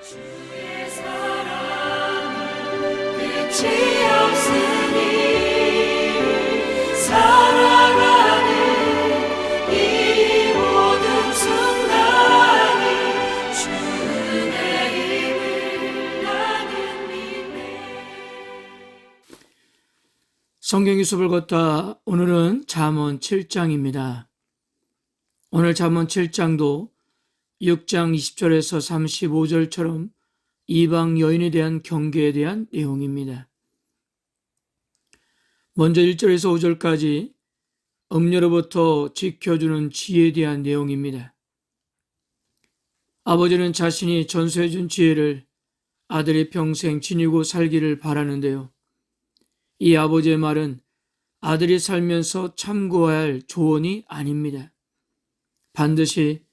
주의 사랑은 끝이 없으니 살아가는 이 모든 순간이 주의 힘을 나는 믿네. 성경 유습을 걷다 오늘은 잠언 7장입니다. 오늘 잠언 7장도 6장 20절에서 35절처럼 이방 여인에 대한 경계에 대한 내용입니다. 먼저 1절에서 5절까지 음녀로부터 지켜주는 지혜에 대한 내용입니다. 아버지는 자신이 전수해준 지혜를 아들이 평생 지니고 살기를 바라는데요. 이 아버지의 말은 아들이 살면서 참고해야 할 조언이 아닙니다. 반드시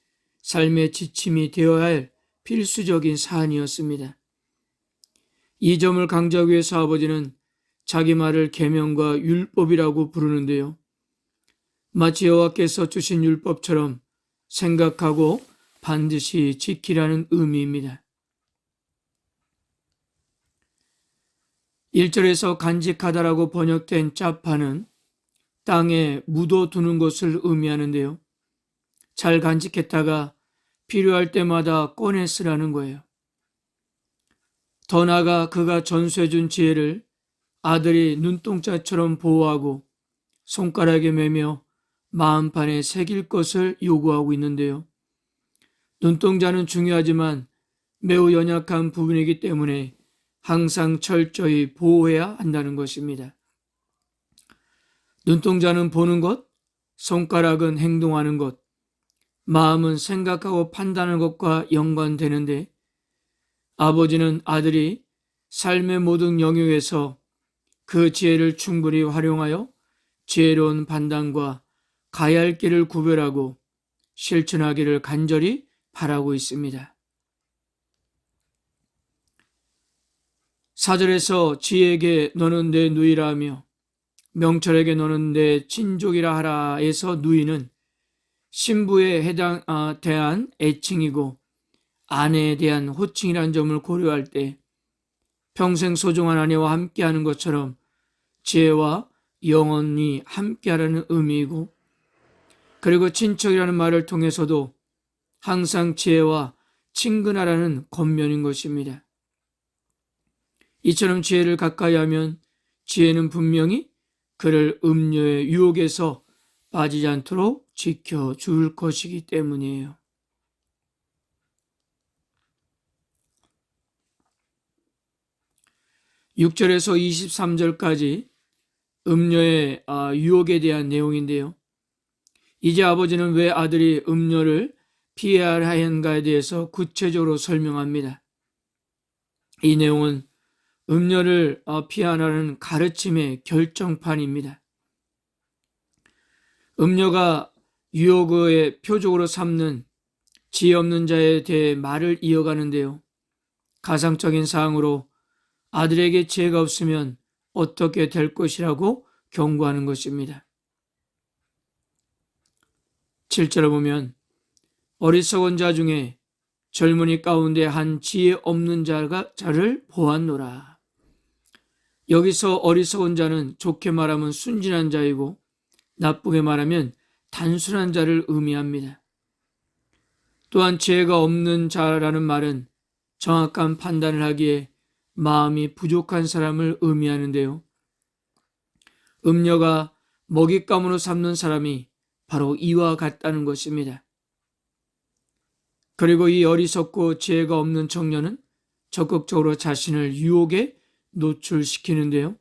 삶의 지침이 되어야 할 필수적인 사안이었습니다. 이 점을 강조하기 위해서 아버지는 자기 말을 계명과 율법이라고 부르는데요. 마치 여호와께서 주신 율법처럼 생각하고 반드시 지키라는 의미입니다. 1절에서 간직하다라고 번역된 짜파는 땅에 묻어두는 것을 의미하는데요. 잘 간직했다가 필요할 때마다 꺼내 쓰라는 거예요. 더 나아가 그가 전수해준 지혜를 아들이 눈동자처럼 보호하고 손가락에 매며 마음판에 새길 것을 요구하고 있는데요. 눈동자는 중요하지만 매우 연약한 부분이기 때문에 항상 철저히 보호해야 한다는 것입니다. 눈동자는 보는 것, 손가락은 행동하는 것, 마음은 생각하고 판단하는 것과 연관되는데 아버지는 아들이 삶의 모든 영역에서 그 지혜를 충분히 활용하여 지혜로운 판단과 가야 할 길을 구별하고 실천하기를 간절히 바라고 있습니다. 4절에서 지혜에게 너는 내 누이라 하며 명철에게 너는 내 친족이라 하라에서 누이는 신부에 대한 애칭이고 아내에 대한 호칭이라는 점을 고려할 때 평생 소중한 아내와 함께하는 것처럼 지혜와 영원히 함께하라는 의미이고 그리고 친척이라는 말을 통해서도 항상 지혜와 친근하라는 겉면인 것입니다. 이처럼 지혜를 가까이 하면 지혜는 분명히 그를 음녀의 유혹에서 빠지지 않도록 지켜줄 것이기 때문이에요. (6절에서 23절까지) 음녀의 유혹에 대한 내용인데요. 이제 아버지는 왜 아들이 음녀를 피해야 하는가에 대해서 구체적으로 설명합니다. 이 내용은 음녀를 피하라는 가르침의 결정판입니다. 음녀가 유혹의 표적으로 삼는 지혜 없는 자에 대해 말을 이어가는데요. 가상적인 사항으로 아들에게 지혜가 없으면 어떻게 될 것이라고 경고하는 것입니다. 7절을 보면 어리석은 자 중에 젊은이 가운데 한 지혜 없는 자를 보았노라. 여기서 어리석은 자는 좋게 말하면 순진한 자이고 나쁘게 말하면 단순한 자를 의미합니다. 또한 지혜가 없는 자라는 말은 정확한 판단을 하기에 마음이 부족한 사람을 의미하는데요. 음녀가 먹잇감으로 삼는 사람이 바로 이와 같다는 것입니다. 그리고 이 어리석고 지혜가 없는 청년은 적극적으로 자신을 유혹에 노출시키는데요.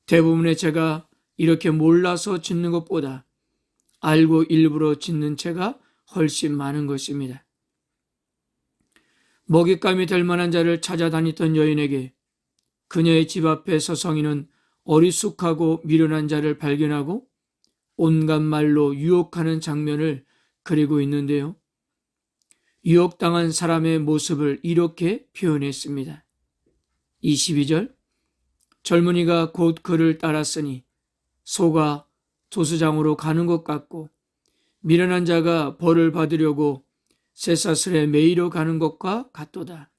대부분의 죄가 이렇게 몰라서 짓는 것보다 알고 일부러 짓는 죄가 훨씬 많은 것입니다. 먹잇감이 될 만한 자를 찾아다니던 여인에게 그녀의 집 앞에 서성이는 어리숙하고 미련한 자를 발견하고 온갖 말로 유혹하는 장면을 그리고 있는데요. 유혹당한 사람의 모습을 이렇게 표현했습니다. 22절 젊은이가 곧 그를 따랐으니 소가 조수장으로 가는 것 같고 미련한 자가 벌을 받으려고 쇠사슬에 매이러 가는 것과 같도다.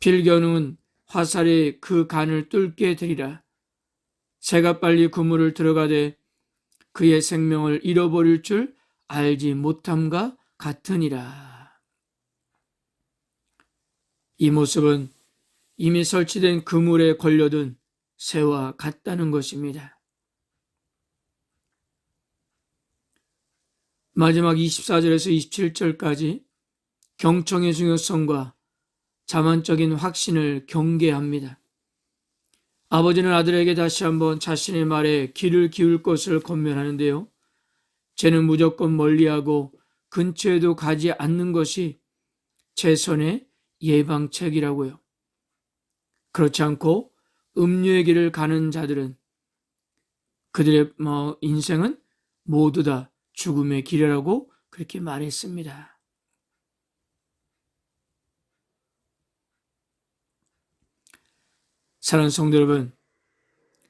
필경은 화살이 그 간을 뚫게 되리라. 새가 빨리 그물을 들어가되 그의 생명을 잃어버릴 줄 알지 못함과 같으니라. 이 모습은 이미 설치된 그물에 걸려든 새와 같다는 것입니다. 마지막 24절에서 27절까지 경청의 중요성과 자만적인 확신을 경계합니다. 아버지는 아들에게 다시 한번 자신의 말에 귀를 기울 것을 권면하는데요. 쟤는 무조건 멀리하고 근처에도 가지 않는 것이 최선의 예방책이라고요. 그렇지 않고 음료의 길을 가는 자들은 그들의 인생은 모두 다 죽음의 길이라고 그렇게 말했습니다. 사랑하는 성도 여러분,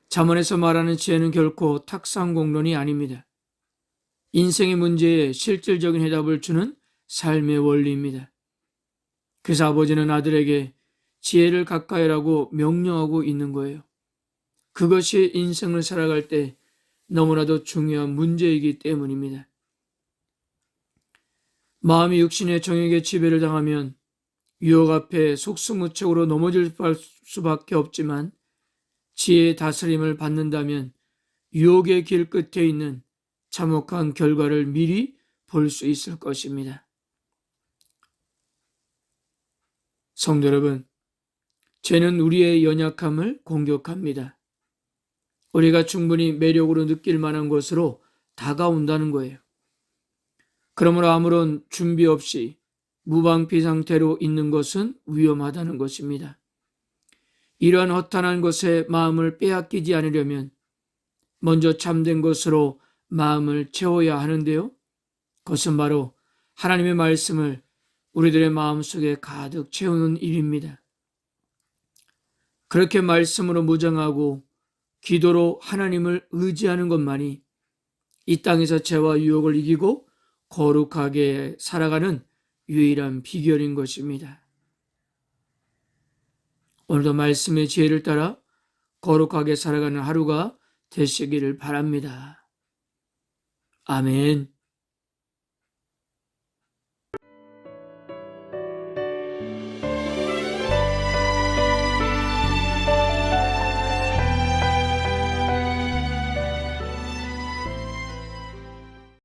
잠언에서 말하는 지혜는 결코 탁상공론이 아닙니다. 인생의 문제에 실질적인 해답을 주는 삶의 원리입니다. 그래서 아버지는 아들에게 지혜를 가까이라고 명령하고 있는 거예요. 그것이 인생을 살아갈 때 너무나도 중요한 문제이기 때문입니다. 마음이 육신의 정욕의 지배를 당하면 유혹 앞에 속수무책으로 넘어질 수밖에 없지만 지혜의 다스림을 받는다면 유혹의 길 끝에 있는 참혹한 결과를 미리 볼 수 있을 것입니다. 성도 여러분, 죄는 우리의 연약함을 공격합니다. 우리가 충분히 매력으로 느낄 만한 것으로 다가온다는 거예요. 그러므로 아무런 준비 없이 무방비 상태로 있는 것은 위험하다는 것입니다. 이러한 허탄한 것에 마음을 빼앗기지 않으려면 먼저 참된 것으로 마음을 채워야 하는데요. 그것은 바로 하나님의 말씀을 우리들의 마음속에 가득 채우는 일입니다. 그렇게 말씀으로 무장하고 기도로 하나님을 의지하는 것만이 이 땅에서 죄와 유혹을 이기고 거룩하게 살아가는 유일한 비결인 것입니다. 오늘도 말씀의 지혜를 따라 거룩하게 살아가는 하루가 되시기를 바랍니다. 아멘.